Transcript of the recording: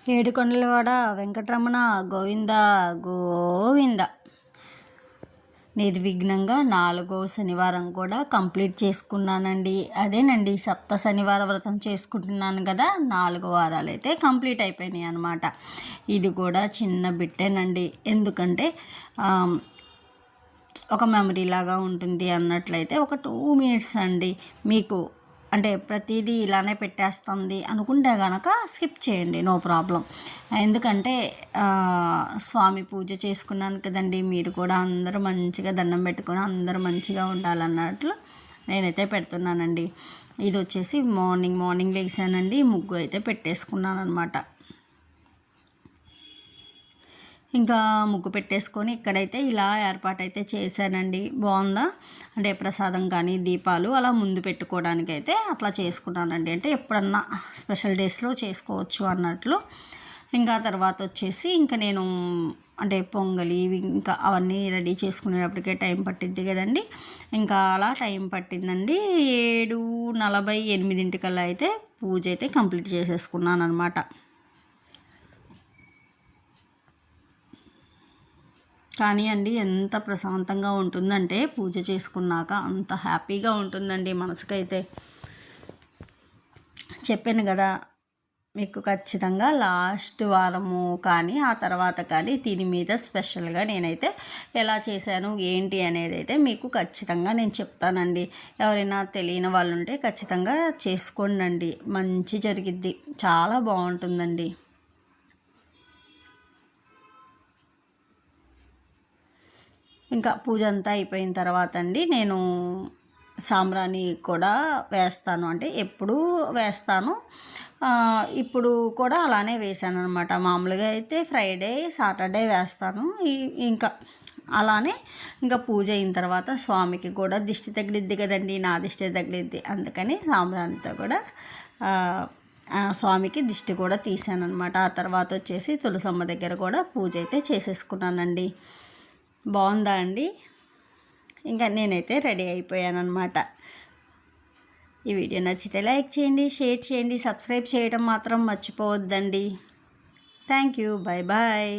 ఏడుకొండలవాడ వెంకటరమణ గోవింద గోవింద. నిర్విఘ్నంగా 4వ శనివారం కూడా కంప్లీట్ చేసుకున్నానండి. అదేనండి, సప్త శనివార వ్రతం చేసుకుంటున్నాను కదా, 4 వారాలు అయితే కంప్లీట్ అయిపోయినాయి అన్నమాట. ఇది కూడా చిన్న బిట్టేనండి, ఎందుకంటే ఒక మెమరీ లాగా ఉంటుంది అన్నట్లయితే ఒక 2 మినిట్స్ అండి. మీకు అంటే ప్రతిదీ ఇలానే పెట్టేస్తుంది అనుకుంటే కనుక స్కిప్ చేయండి, నో ప్రాబ్లం. ఎందుకంటే స్వామి పూజ చేసుకున్నాను కదండి, మీరు కూడా అందరూ మంచిగా దండం పెట్టుకొని అందరూ మంచిగా ఉండాలన్నట్లు నేనైతే పెడుతున్నానండి. ఇది వచ్చేసి మార్నింగ్ లేచానండి, ముగ్గు అయితే పెట్టేసుకున్నాను అనమాట. ఇంకా ముగ్గు పెట్టేసుకొని ఇక్కడైతే ఇలా ఏర్పాటైతే చేశానండి. బాగుందా అంటే ప్రసాదం కానీ దీపాలు అలా ముందు పెట్టుకోవడానికి అయితే అట్లా చేసుకున్నానండి. అంటే ఎప్పుడన్నా స్పెషల్ డేస్లో చేసుకోవచ్చు అన్నట్లు. ఇంకా తర్వాత వచ్చేసి ఇంకా నేను అంటే పొంగలి ఇంకా అవన్నీ రెడీ చేసుకునేటప్పటికే టైం పట్టిద్ది కదండి. ఇంకా అలా టైం పట్టిందండి. 7:48 అయితే పూజ అయితే కంప్లీట్ చేసేసుకున్నాను అనమాట. కానీ అండి, ఎంత ప్రశాంతంగా ఉంటుందంటే పూజ చేసుకున్నాక అంత హ్యాపీగా ఉంటుందండి మనసుకైతే. చెప్పాను కదా మీకు, ఖచ్చితంగా లాస్ట్ వారము కానీ ఆ తర్వాత కానీ దీని మీద స్పెషల్గా నేనైతే ఎలా చేశాను ఏంటి అనేది అయితే మీకు ఖచ్చితంగా నేను చెప్తానండి. ఎవరైనా తెలియని వాళ్ళు ఉంటే ఖచ్చితంగా చేసుకోండి, మంచి జరిగిద్ది, చాలా బాగుంటుందండి. ఇంకా పూజ అంతా అయిపోయిన తర్వాత అండి నేను సాంబ్రాణి కూడా వేస్తాను, అంటే ఎప్పుడూ వేస్తాను, ఇప్పుడు కూడా అలానే వేసాను అనమాట. మామూలుగా అయితే ఫ్రైడే సాటర్డే వేస్తాను. ఇంకా అలానే ఇంకా పూజ అయిన తర్వాత స్వామికి కూడా దిష్టి తగిలిద్ది కదండి, నా దిష్టి తగిలిద్ది, అందుకని సాంబ్రాణితో కూడా స్వామికి దిష్టి కూడా తీసాను అనమాట. ఆ తర్వాత వచ్చేసి తులసమ్మ దగ్గర కూడా పూజ అయితే చేసేసుకున్నానండి. బాగుందా అండి? ఇంకా నేనైతే రెడీ అయిపోయానమాట. ఈ వీడియో నచ్చితే లైక్ చేయండి, షేర్ చేయండి, సబ్స్క్రైబ్ చేయడం మాత్రం మర్చిపోవద్దండి. Thank you, bye bye.